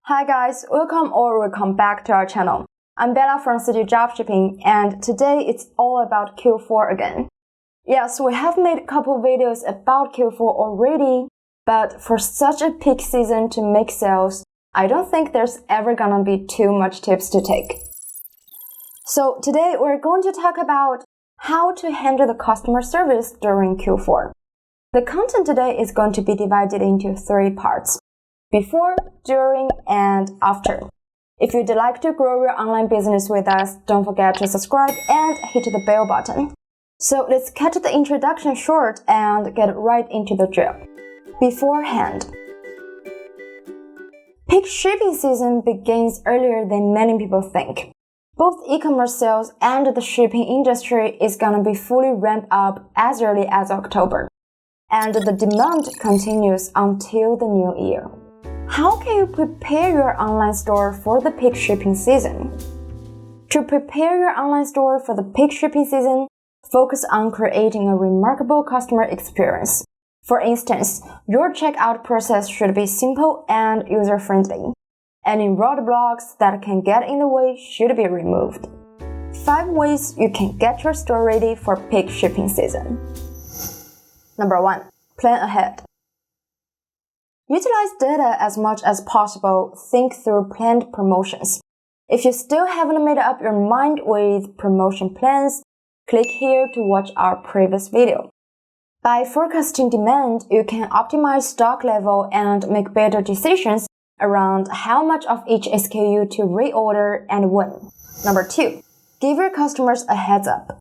Hi guys, welcome back to our channel. I'm Bella from cjdropshipping, and today it's all about Q4 again. Yes, we have made a couple videos about Q4 already, but for such a peak season to make sales, I don't think there's ever gonna be too much tips to take. So today we're going to talk about how to handle the customer service during Q4. The content today is going to be divided into 3 parts: before, during, and after. If you'd like to grow your online business with us, don't forget to subscribe and hit the bell button. So let's cut the introduction short and get right into the drill. Beforehand. Peak shipping season begins earlier than many people think. Both e-commerce sales and the shipping industry is gonna be fully ramped up as early as October. And the demand continues until the new year. How can you prepare your online store for the peak shipping season? To prepare your online store for the peak shipping season, focus on creating a remarkable customer experience. For instance, your checkout process should be simple and user-friendly. Any roadblocks that can get in the way should be removed. 5 ways you can get your store ready for peak shipping season. Number 1. Plan ahead. Utilize data as much as possible. Think through planned promotions. If you still haven't made up your mind with promotion plans, click here to watch our previous video. By forecasting demand, you can optimize stock level and make better decisions around how much of each SKU to reorder and when. Number 2. Give your customers a heads up.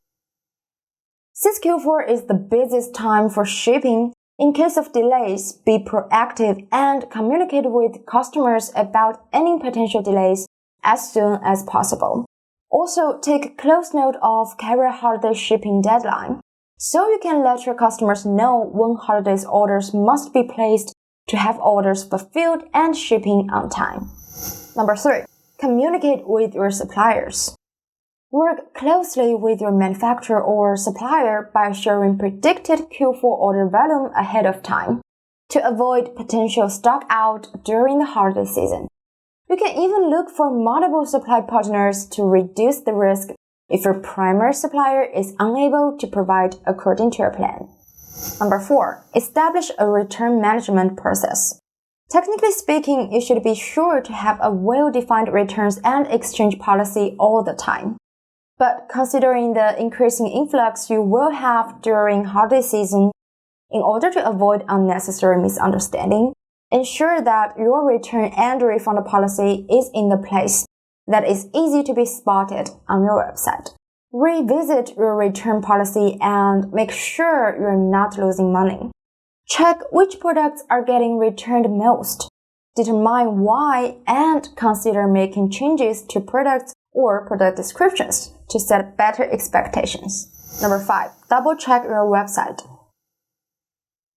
Since Q4 is the busiest time for shipping, in case of delays, be proactive and communicate with customers about any potential delays as soon as possible. Also, take close note of carrier holiday shipping deadline, so you can let your customers know when holidays orders must be placed to have orders fulfilled and shipping on time. Number 3. Communicate with your suppliers. Work closely with your manufacturer or supplier by sharing predicted Q4 order volume ahead of time to avoid potential stock out during the holiday season. You can even look for multiple supply partners to reduce the risk if your primary supplier is unable to provide according to your plan. Number 4. Establish a return management process. Technically speaking, you should be sure to have a well-defined returns and exchange policy all the time. But considering the increasing influx you will have during holiday season, in order to avoid unnecessary misunderstanding, ensure that your return and refund policy is in the place that is easy to be spotted on your website. Revisit your return policy and make sure you're not losing money. Check which products are getting returned most. Determine why and consider making changes to products or product descriptions to set better expectations. Number 5. Double check your website.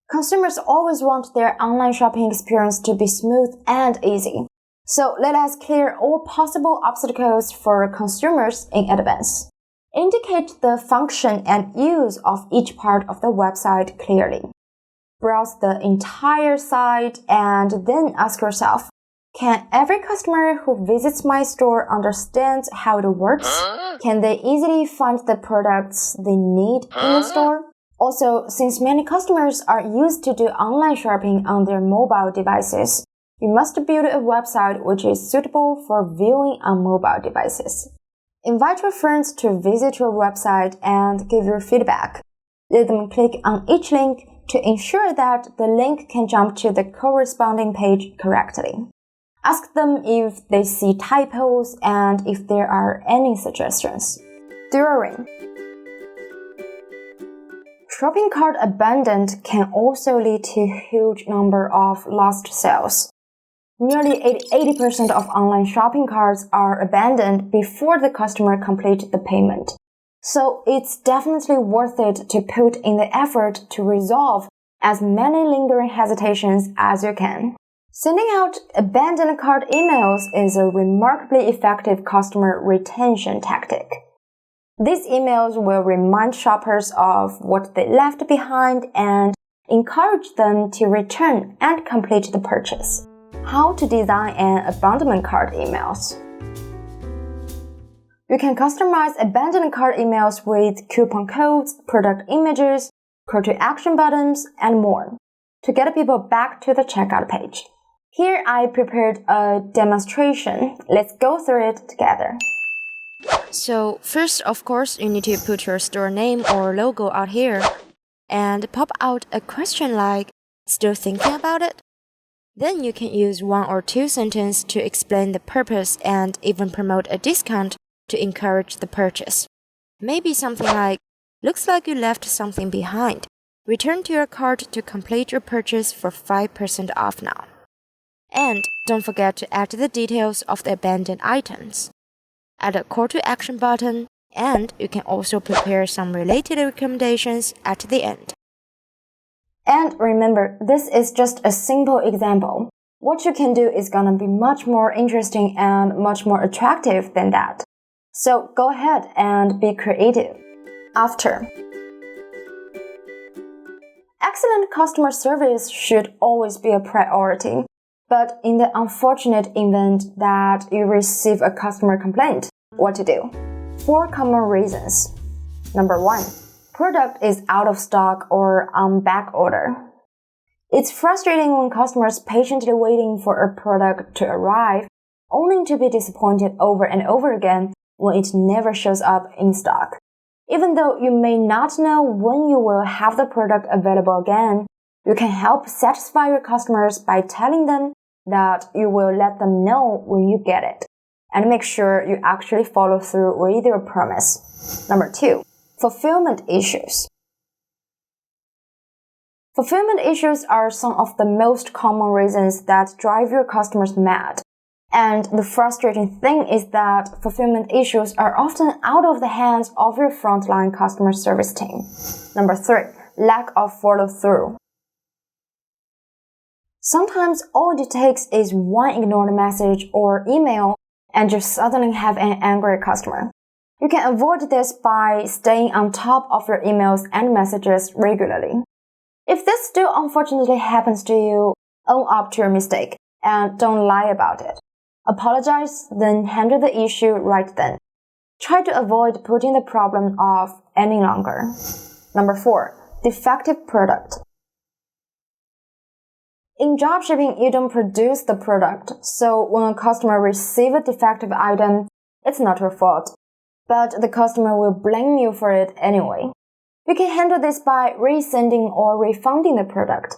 Consumers always want their online shopping experience to be smooth and easy. So let us clear all possible obstacles for consumers in advance. Indicate the function and use of each part of the website clearly. Browse the entire site and then ask yourself, can every customer who visits my store understand how it works? Can they easily find the products they need in the store? Also, since many customers are used to do online shopping on their mobile devices, you must build a website which is suitable for viewing on mobile devices. Invite your friends to visit your website and give your feedback. Let them click on each link to ensure that the link can jump to the corresponding page correctly. Ask them if they see typos and if there are any suggestions. During. Shopping cart abandoned can also lead to a huge number of lost sales. Nearly 80% of online shopping carts are abandoned before the customer completes the payment. So it's definitely worth it to put in the effort to resolve as many lingering hesitations as you can. Sending out abandoned cart emails is a remarkably effective customer retention tactic. These emails will remind shoppers of what they left behind and encourage them to return and complete the purchase. How to design an abandonment cart emails. You can customize abandoned cart emails with coupon codes, product images, call to action buttons, and more to get people back to the checkout page. Here I prepared a demonstration. Let's go through it together. So first, of course, you need to put your store name or logo out here and pop out a question like, still thinking about it? Then you can use 1 or 2 sentences to explain the purpose and even promote a discount to encourage the purchase. Maybe something like, looks like you left something behind. Return to your cart to complete your purchase for 5% off now. And don't forget to add the details of the abandoned items. Add a call to action button, and you can also prepare some related recommendations at the end. And remember, this is just a simple example. What you can do is gonna be much more interesting and much more attractive than that. So go ahead and be creative. After. Excellent customer service should always be a priority. But in the unfortunate event that you receive a customer complaint, what to do? 4 common reasons. Number 1, product is out of stock or on back order. It's frustrating when customers patiently waiting for a product to arrive, only to be disappointed over and over again when it never shows up in stock. Even though you may not know when you will have the product available again, you can help satisfy your customers by telling them that you will let them know when you get it, and make sure you actually follow through with your promise. Number 2, fulfillment issues. Fulfillment issues are some of the most common reasons that drive your customers mad. And the frustrating thing is that fulfillment issues are often out of the hands of your frontline customer service team. Number 3, lack of follow-through. Sometimes all it takes is one ignored message or email and you suddenly have an angry customer. You can avoid this by staying on top of your emails and messages regularly. If this still unfortunately happens to you, own up to your mistake and don't lie about it. Apologize, then handle the issue right then. Try to avoid putting the problem off any longer. Number 4, defective product. In dropshipping, you don't produce the product, so when a customer receives a defective item, it's not your fault, but the customer will blame you for it anyway. You can handle this by resending or refunding the product.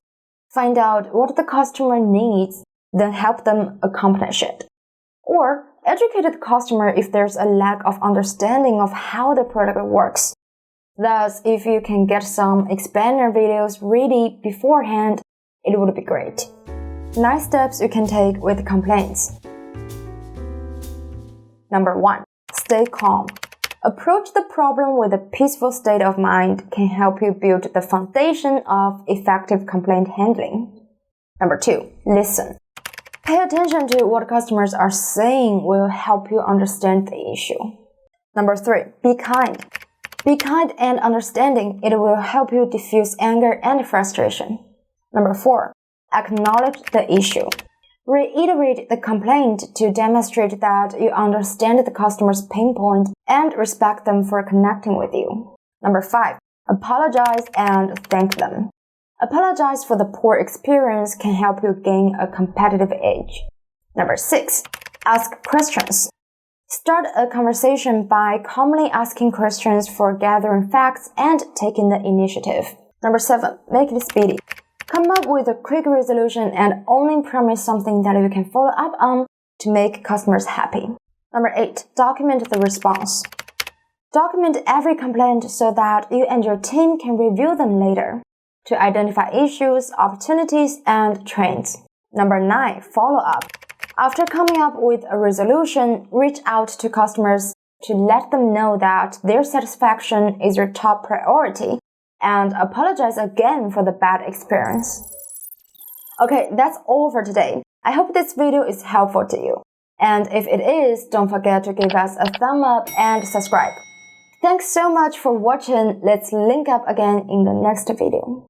Find out what the customer needs, then help them accomplish it. Or educate the customer if there's a lack of understanding of how the product works. Thus, if you can get some explainer videos ready beforehand, it would be great. 9 steps you can take with complaints. Number 1, stay calm. Approach the problem with a peaceful state of mind can help you build the foundation of effective complaint handling. Number 2, listen. Pay attention to what customers are saying will help you understand the issue. Number 3, be kind. Be kind and understanding. It will help you diffuse anger and frustration. Number 4, acknowledge the issue. Reiterate the complaint to demonstrate that you understand the customer's pain point and respect them for connecting with you. Number 5, apologize and thank them. Apologize for the poor experience can help you gain a competitive edge. Number 6, ask questions. Start a conversation by calmly asking questions for gathering facts and taking the initiative. Number 7, make it speedy. Come up with a quick resolution and only promise something that you can follow up on to make customers happy. Number 8, document the response. Document every complaint so that you and your team can review them later to identify issues, opportunities, and trends. Number 9, follow up. After coming up with a resolution, reach out to customers to let them know that their satisfaction is your top priority and apologize again for the bad experience. Okay, that's all for today. I hope this video is helpful to you. And if it is, don't forget to give us a thumb up and subscribe. Thanks so much for watching. Let's link up again in the next video.